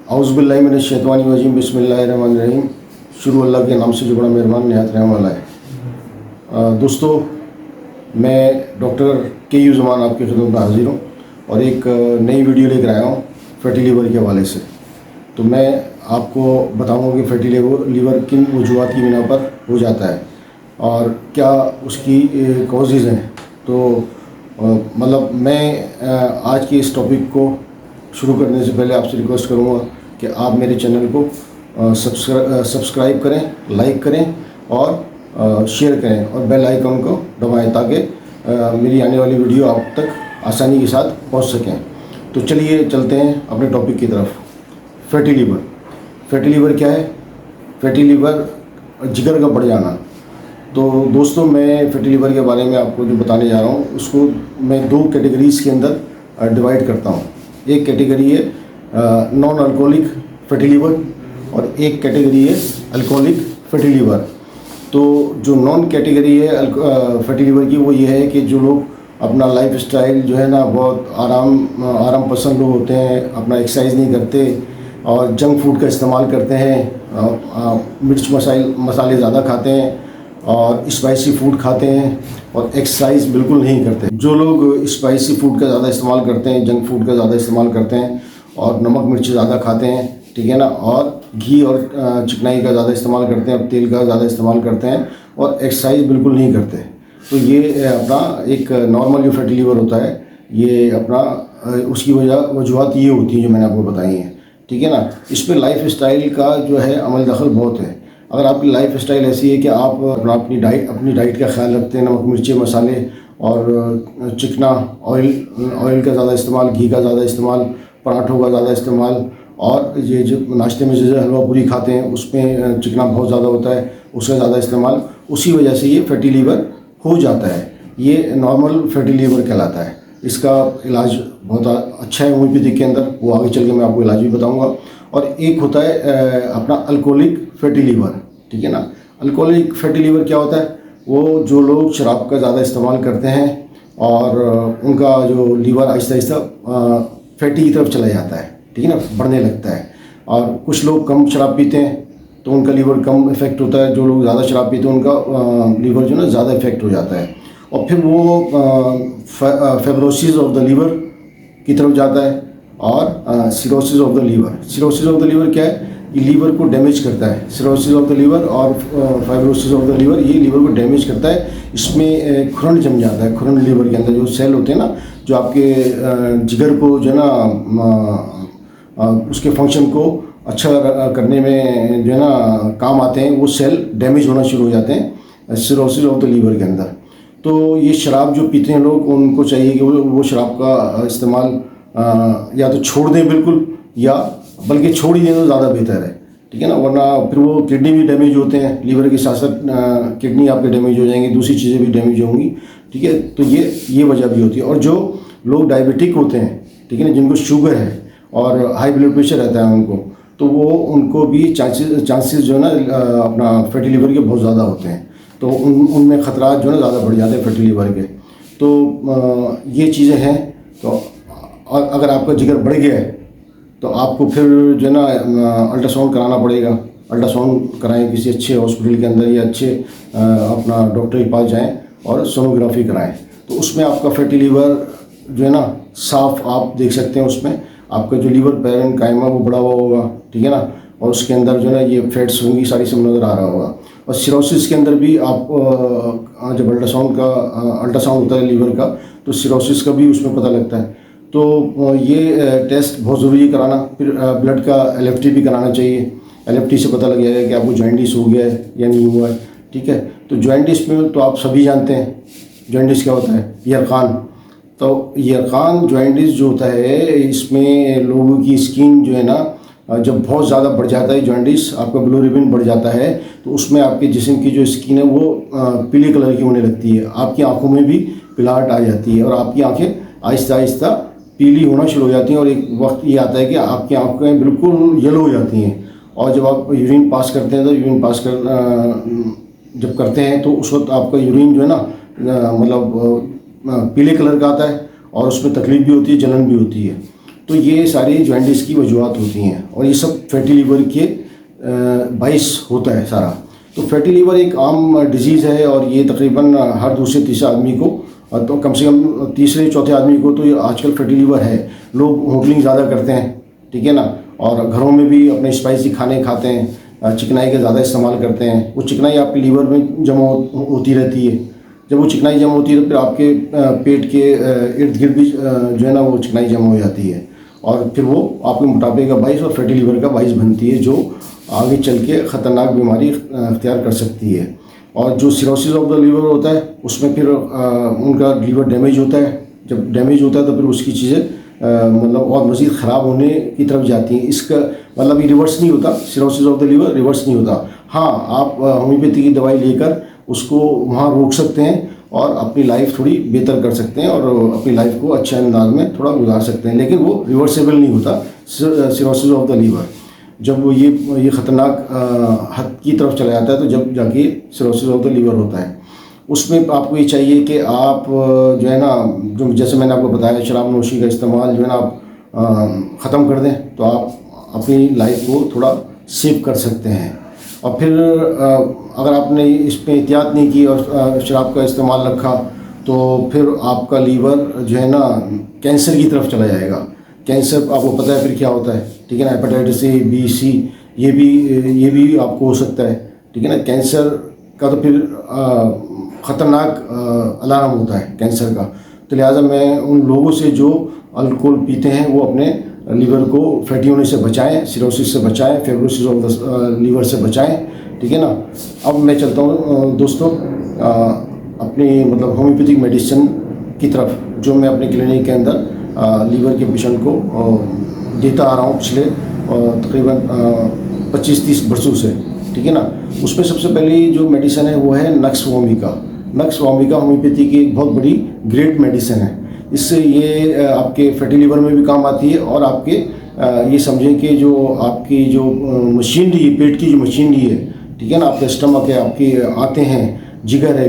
औज़ुबिल्लाहिमिनश्शैतानिर्रजीम बिस्मिल्लाहिर्रहमानिर्रहीम। शुरू अल्लाह के नाम से जो बड़ा मेहरबान निहायत रहम वाला है। दोस्तों, मैं डॉक्टर के यू ज़मान आपकी खिदमत में हाज़िर हूँ और एक नई वीडियो लेकर आया हूँ फैटी लीवर के हवाले से। तो मैं आपको बताऊँगा कि फैटी लीवर किन वजूहात की बिना पर हो जाता है और क्या उसकी कॉजेज़ हैं। तो मतलब मैं आज के इस टॉपिक को शुरू करने से पहले आपसे रिक्वेस्ट करूँगा कि आप मेरे चैनल को सब्सक्राइब करें, लाइक करें और शेयर करें और बेल आइकन को दबाएं ताकि मेरी आने वाली वीडियो आप तक आसानी के साथ पहुंच सकें। तो चलिए चलते हैं अपने टॉपिक की तरफ। Fatty liver. फैटी लीवर क्या है? फैटी लीवर जिगर का बढ़ जाना। तो दोस्तों, मैं फैटी लीवर के बारे में आपको जो बताने जा रहा हूँ उसको मैं दो कैटेगरीज़ के अंदर डिवाइड करता हूँ। एक कैटेगरी है नॉन अल्कोहलिक फैटी लीवर और एक कैटेगरी है अल्कोहलिक फैटी लीवर। तो जो नॉन कैटेगरी है फैटी लीवर की, वो ये है कि जो लोग अपना लाइफ स्टाइल जो है ना बहुत आराम पसंद लोग होते हैं, अपना एक्सरसाइज नहीं करते और जंक फूड का इस्तेमाल करते हैं, मिर्च मसाले ज़्यादा खाते हैं और स्पाइसी फूड खाते हैं और एक्सरसाइज बिल्कुल नहीं करते। जो लोग स्पाइसी फूड का ज़्यादा इस्तेमाल करते हैं, जंक फूड का ज़्यादा इस्तेमाल करते हैं और नमक मिर्च ज़्यादा खाते हैं, ठीक है ना, और घी और चिकनाई का ज़्यादा इस्तेमाल करते हैं और तेल का ज़्यादा इस्तेमाल करते हैं और एक्सरसाइज बिल्कुल नहीं करते, तो ये अपना एक नॉर्मल जो फैटी लीवर होता है, ये अपना उसकी वजूहत ये होती है जो मैंने आपको बताई हैं, ठीक है ना। इसमें लाइफ स्टाइल का जो है अमल दखल बहुत है। अगर आपकी लाइफ स्टाइल ऐसी है कि आप अपनी डाइट का ख्याल रखते हैं, नमक मिर्ची मसाले और चिकना ऑयल का ज़्यादा इस्तेमाल, घी का ज़्यादा इस्तेमाल, पराठों का ज़्यादा इस्तेमाल और ये जो नाश्ते में जो हलवा पूरी खाते हैं उसमें चिकना बहुत ज़्यादा होता है, उसका ज़्यादा इस्तेमाल, उसी वजह से ये फैटी लीवर हो जाता है। ये नॉर्मल फैटी लीवर कहलाता है। इसका इलाज बहुत अच्छा है होम्योपैथिक के अंदर, वो आगे चल के मैं आपको इलाज भी बताऊँगा। और एक होता है अपना अल्कोहलिक फैटी लीवर, ठीक है ना। अल्कोहलिक फैटी लीवर क्या होता है? वो जो लोग शराब का ज़्यादा इस्तेमाल करते हैं और उनका जो लीवर आहिस्ता आहिस्ता फैटी की तरफ चला जाता है, ठीक है ना, बढ़ने लगता है। और कुछ लोग कम शराब पीते हैं तो उनका लीवर कम इफ़ेक्ट होता है, जो लोग ज़्यादा शराब पीते हैं उनका लीवर जो ना ज़्यादा इफ़ेक्ट हो जाता है और फिर वो फाइब्रोसिस ऑफ द लीवर की तरफ जाता है और cirrhosis of the liver. Cirrhosis of the liver क्या है? ये लीवर को डैमेज करता है। सिरोसिस ऑफ द लीवर और फाइब्रोसिस ऑफ द लीवर, ये लीवर को डैमेज करता है। इसमें खुरन जम जाता है। खुरन लीवर के अंदर जो सेल होते हैं ना, जो आपके जिगर को जो है ना उसके फंक्शन को अच्छा करने में जो है ना काम आते हैं, वो सेल डैमेज होना शुरू हो जाते हैं सिरोसिस ऑफ द लीवर के अंदर। तो ये शराब जो पीते हैं लोग, उनको चाहिए कि वो शराब का इस्तेमाल या तो छोड़ दें बिल्कुल, या बल्कि छोड़ ही दें तो ज़्यादा बेहतर है, ठीक है ना, वरना फिर वो किडनी भी डैमेज होते हैं। लीवर के साथ साथ किडनी आपके डैमेज हो जाएंगी, दूसरी चीज़ें भी डैमेज होंगी, ठीक है। तो ये वजह भी होती है। और जो लोग डायबिटिक होते हैं, ठीक है ना, जिनको शुगर है और हाई ब्लड प्रेशर रहता है उनको, तो उनको भी चांसेस जो है ना अपना फैटी लीवर के बहुत ज़्यादा होते हैं। तो उनमें ख़तरात जो है ना ज़्यादा बढ़ जाते हैं फैटी लीवर के। तो ये चीज़ें हैं। तो अगर आपका जिगर बढ़ गया है तो आपको फिर जो है ना अल्ट्रासाउंड कराना पड़ेगा। अल्ट्रासाउंड कराएं किसी अच्छे हॉस्पिटल के अंदर या अच्छे अपना डॉक्टर के पास जाएं और सोनोग्राफी कराएं। तो उसमें आपका फैटी लीवर जो है ना साफ आप देख सकते हैं। उसमें आपका जो लीवर पैरेन्काइमा वो बढ़ा हुआ होगा, ठीक है ना, और उसके अंदर जो है ना ये फैट्स होंगी, सारी सब नज़र आ रहा होगा। और सिरोसिस के अंदर भी आप जब अल्ट्रासाउंड होता है लीवर का, तो सिरोसिस का भी उसमें पता लगता है। तो ये टेस्ट बहुत ज़रूरी है कराना। फिर ब्लड का LFT भी कराना चाहिए। LFT से पता लग जाएगा कि आपको जॉइंटिस हो गया है या नहीं हुआ है, ठीक है। तो जॉइंटिस में तो आप सभी जानते हैं जॉइंटिस क्या होता है, यरकान। तो यरकान जॉइंटिस जो होता है, इसमें लोगों की स्किन जो है ना जब बहुत ज़्यादा बढ़ जाता है जॉइंटिस, आपका बिलोरुबिन बढ़ जाता है, तो उसमें आपके जिस्म की जो स्किन है वो पीले कलर की होने लगती है। आपकी आँखों में भी पिलाहट आ जाती है और आपकी आँखें आहिस्ता आहिस्ता पीली होना शुरू हो जाती हैं और एक वक्त ये आता है कि आपकी आँखें बिल्कुल येलो हो जाती हैं। और जब आप यूरिन पास करते हैं तो यूरिन पास जब करते हैं तो उस वक्त आपका यूरिन जो है ना मतलब पीले कलर का आता है और उसमें तकलीफ भी होती है, जलन भी होती है। तो ये सारी जॉइंटिस की वजूहत होती हैं और ये सब फैटी लीवर के बाइस होता है सारा। तो फैटी लीवर एक आम डिजीज़ है और ये तकरीबन हर दूसरे तीसरे आदमी को, तो कम से कम तीसरे चौथे आदमी को तो ये आजकल फैटी लीवर है। लोग होटलिंग ज़्यादा करते हैं, ठीक है ना, और घरों में भी अपने स्पाइसी खाने खाते हैं, चिकनाई का ज़्यादा इस्तेमाल करते हैं। वो चिकनाई आपके लीवर में जमा होती रहती है। जब वो चिकनाई जमा होती है तो फिर आपके पेट के इर्द गिर्द भी जो है ना वो चिकनाई जमा हो जाती है और फिर वो आपके मोटापे का बाइस और फैटी लीवर का बाइस बनती है, जो आगे चल के ख़तरनाक बीमारी अख्तियार कर सकती है। और जो सिरोसिस ऑफ द लीवर होता है उसमें फिर उनका लीवर डैमेज होता है। जब डैमेज होता है तो फिर उसकी चीज़ें मतलब और मज़ीद ख़राब होने की तरफ जाती हैं। इसका मतलब ये रिवर्स नहीं होता, cirrhosis of the liver reverse नहीं होता। हाँ, आप होम्योपैथी की दवाई लेकर उसको वहाँ रोक सकते हैं और अपनी लाइफ थोड़ी बेहतर कर सकते हैं और अपनी लाइफ को अच्छे अंदाज में थोड़ा गुजार सकते हैं, लेकिन वो रिवर्सेबल नहीं होता सिरोसिस ऑफ द लीवर। जब वो ये ख़तरनाक हद की तरफ चला जाता है तो जब जाके सिरोसिस ऑफ द लीवर होता है। उसमें आपको ये चाहिए कि आप जो है ना, जो जैसे मैंने आपको बताया, शराब नोशी का इस्तेमाल जो है ना आप ख़त्म कर दें तो आप अपनी लाइफ को थोड़ा सेव कर सकते हैं। और फिर अगर आपने इस पर एहतियात नहीं की और शराब का इस्तेमाल रखा तो फिर आपका लीवर जो है ना कैंसर की तरफ चला जाएगा। कैंसर आपको पता है फिर क्या होता है, ठीक है ना, हेपेटाइटिस ए, बी, सी ये भी आपको हो सकता है, ठीक है ना। कैंसर का तो फिर ख़तरनाक अलार्म होता है कैंसर का। तो लिहाजा मैं उन लोगों से जो अल्कोहल पीते हैं वो अपने लीवर को फैटी होने से बचाएं, सिरोसिस से बचाएं, फेब्रोसिस ऑफ द लीवर से बचाएं, ठीक है ना। अब मैं चलता हूँ दोस्तों अपनी मतलब होम्योपैथिक मेडिसिन की तरफ, जो मैं अपने क्लिनिक के अंदर लीवर के पेशेंट को देता आ रहा हूँ पिछले तकरीबन 25-30 वर्षों से, ठीक है ना। उसमें सबसे पहली जो मेडिसिन है वो है nux vomica. Nux vomica homeopathy की एक बहुत बड़ी ग्रेट मेडिसिन है। इससे ये आपके फैटी लीवर में भी काम आती है और आपके ये समझें कि जो आपकी जो मशीनरी है, पेट की जो मशीनरी है, ठीक है ना, आपका स्टमक है, आपकी आंतें हैं, जिगर है,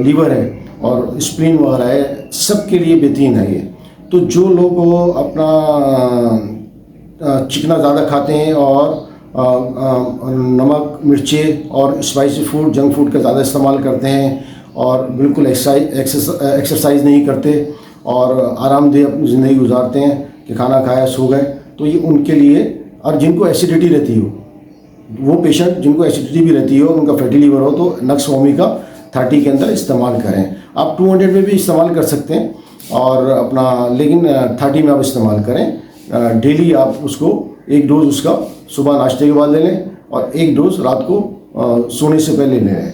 लीवर है और स्प्लीन वगैरह है, सबके लिए बेहतरीन है ये। तो जो लोग अपना चिकना ज़्यादा खाते हैं और नमक, मिर्चें और स्पाइसी फूड, जंक फूड का ज़्यादा इस्तेमाल करते हैं और बिल्कुल एक्सरसाइज नहीं करते और आरामदेह अपनी ज़िंदगी गुजारते हैं कि खाना खाया सो गए, तो ये उनके लिए, और जिनको एसिडिटी रहती हो, वो पेशेंट जिनको एसिडिटी भी रहती हो, उनका फैटी लीवर हो, तो नक्स वोमिका 30 के अंदर इस्तेमाल करें। आप 200 में भी इस्तेमाल कर सकते हैं और अपना, लेकिन 30 में आप इस्तेमाल करें। डेली आप उसको एक डोज उसका सुबह नाश्ते के बाद ले लें और एक डोज रात को सोने से पहले ले लें।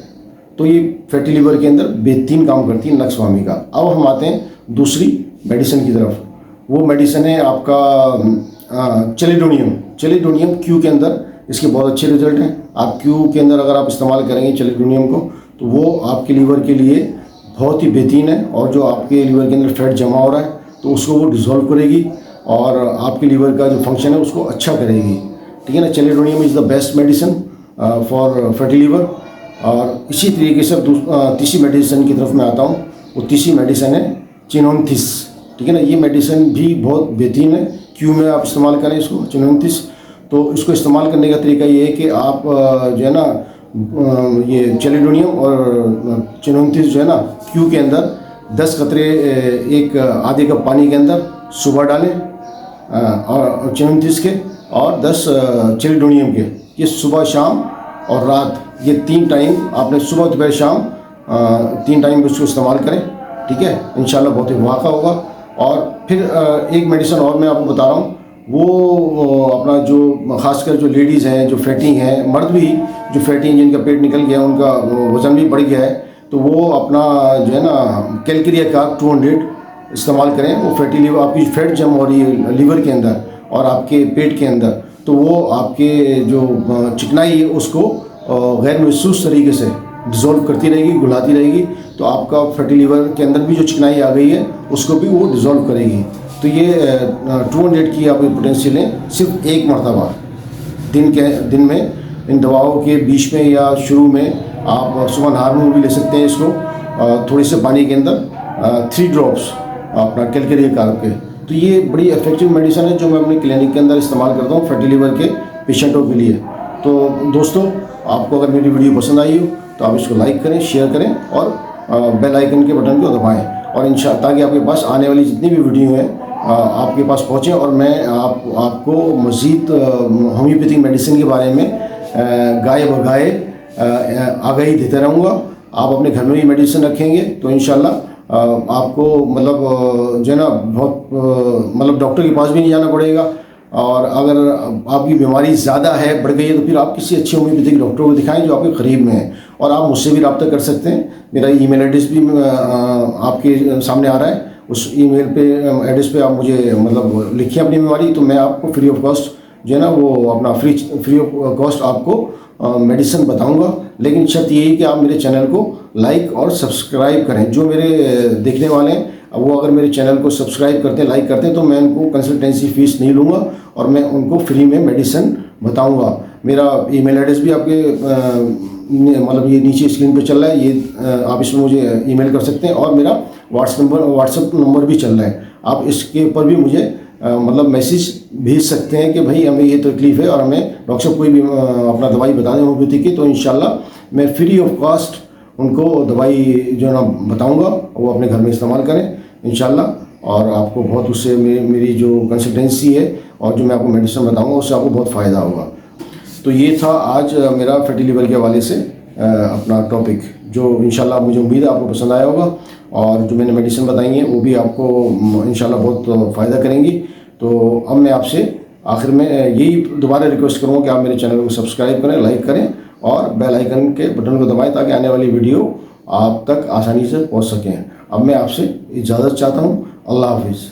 तो ये फैटी लीवर के अंदर बेहतरीन काम करती है नक्स वोमिका। अब हम आते हैं दूसरी मेडिसिन की तरफ। वो मेडिसिन है आपका चेलिडोनियम क्यू के अंदर। इसके बहुत अच्छे रिजल्ट हैं। आप क्यू के अंदर अगर आप इस्तेमाल करेंगे चेलिडोनियम को तो वो आपके लीवर के लिए बहुत ही बेहतरीन है और जो आपके लीवर के अंदर फैट जमा हो रहा है तो उसको वो डिज़ोल्व करेगी और आपके लीवर का जो फंक्शन है उसको अच्छा करेगी, ठीक है ना। Chelidonium is the best medicine for fatty liver. और इसी तरीके से तीसरी मेडिसिन की तरफ मैं आता हूँ। वो तीसरी मेडिसिन है चिनोंथिस, ठीक है ना। ये मेडिसिन भी बहुत बेहतरीन है। क्यू में आप इस्तेमाल करें इसको, चिनोंथिस। तो इसको इस्तेमाल करने का तरीका ये है कि आप जो है ना ये चेलिडोनियम और चिनोंथिस जो है ना क्यू के अंदर 10 कतरे एक आधे कप पानी के अंदर सुबह डालें और चिनोंथिस के और 10 चेलिडोनियम के। ये सुबह, शाम और रात, ये 3 टाइम आपने सुबह, दोपहर, शाम 3 टाइम उसको इस्तेमाल करें, ठीक है। इंशाल्लाह बहुत ही वाक़ा होगा। और फिर एक मेडिसिन और मैं आपको बता रहा हूँ, वो अपना जो ख़ासकर जो लेडीज़ हैं जो फैटी हैं, मर्द भी जो फैटी हैं जिनका पेट निकल गया, उनका वज़न भी बढ़ गया है, तो वो अपना जो है ना कैलकेरिया का 200 इस्तेमाल करें। वो फैटी लीवर, आपकी फैट जम हो रही है लीवर के अंदर और आपके पेट के अंदर, तो वो आपके जो चिकनाई है उसको गैर महसूस तरीके से डिज़ोल्व करती रहेगी, घुलाती रहेगी। तो आपका फैटी लीवर के अंदर भी जो चिकनाई आ गई है उसको भी वो डिज़ोल्व करेगी। तो ये 200 की आप पोटेंशियल है सिर्फ एक मरतबा दिन में। इन दवाओं के बीच में या शुरू में आप सुबह नहार में भी ले सकते हैं इसको, थोड़े से पानी के अंदर 3 ड्रॉप्स अपना कैलकेरिया कार्ब के, तो ये बड़ी इफेक्टिव मेडिसिन है जो मैं अपने क्लिनिक के अंदर इस्तेमाल करता हूँ फैटी लिवर के पेशेंटों के लिए। तो दोस्तों, आपको अगर मेरी वीडियो पसंद आई हो तो आप इसको लाइक करें, शेयर करें और बेल आइकन के बटन को दबाएं, और इंशाअल्लाह ताकि आपके पास आने वाली जितनी भी वीडियो हैं आपके पास पहुँचें, और मैं आपको मज़ीद होम्योपैथिक मेडिसिन के बारे में गाए बगाए आगाही देते रहूँगा। आप अपने घर में ही मेडिसिन रखेंगे तो इंशाअल्लाह आपको मतलब जो है ना बहुत मतलब डॉक्टर के पास भी नहीं जाना पड़ेगा, और अगर आपकी बीमारी ज़्यादा है, बढ़ गई है, तो फिर आप किसी अच्छे होम्योपैथिक डॉक्टर को दिखाएं जो आपके करीब में है। और आप मुझसे भी रब्ता कर सकते हैं, मेरा ईमेल एड्रेस भी आपके सामने आ रहा है, उस ईमेल पे एड्रेस पे आप मुझे मतलब लिखिए अपनी बीमारी, तो मैं आपको फ्री ऑफ कॉस्ट जो है ना वो अपना फ्री ऑफ कॉस्ट आपको मेडिसिन बताऊंगा। लेकिन शर्त यही कि आप मेरे चैनल को लाइक और सब्सक्राइब करें। जो मेरे देखने वाले हैं वो अगर मेरे चैनल को सब्सक्राइब करते हैं, लाइक करते हैं, तो मैं उनको कंसल्टेंसी फ़ीस नहीं लूँगा और मैं उनको फ्री में मेडिसिन बताऊँगा। मेरा ईमेल एड्रेस भी आपके मतलब ये नीचे स्क्रीन पे चल रहा है, ये आप इसमें मुझे ईमेल कर सकते हैं, और मेरा व्हाट्सएप नंबर भी चल रहा है। आप इसके ऊपर भी मुझे मतलब मैसेज भेज सकते हैं कि भाई हमें ये तकलीफ़ है और हमें डॉक्टर साहब कोई भी अपना दवाई बता दें होम्योपैथी की, तो इंशाल्लाह मैं फ्री ऑफ कॉस्ट उनको दवाई जो है ना बताऊँगा, वो अपने घर में इस्तेमाल करें इंशाल्लाह। और आपको बहुत उससे मेरी जो कंसल्टेंसी है और जो मैं आपको मेडिसिन बताऊँगा उससे आपको बहुत फ़ायदा होगा। तो ये था आज मेरा फैटी लिवर के हवाले से अपना टॉपिक, जो इंशाल्लाह मुझे उम्मीद है आपको पसंद आया होगा, और जो मैंने मेडिसिन बताई हैं वो भी आपको इंशाल्लाह बहुत फ़ायदा करेंगी। तो अब मैं आपसे आखिर में यही दोबारा रिक्वेस्ट करूँगा कि आप मेरे चैनल को सब्सक्राइब करें, लाइक करें और बेल आइकन के बटन को दबाएं, ताकि आने वाली वीडियो आप तक आसानी से पहुँच सकें। अब मैं आपसे इजाज़त चाहता हूँ। अल्लाह हाफिज़।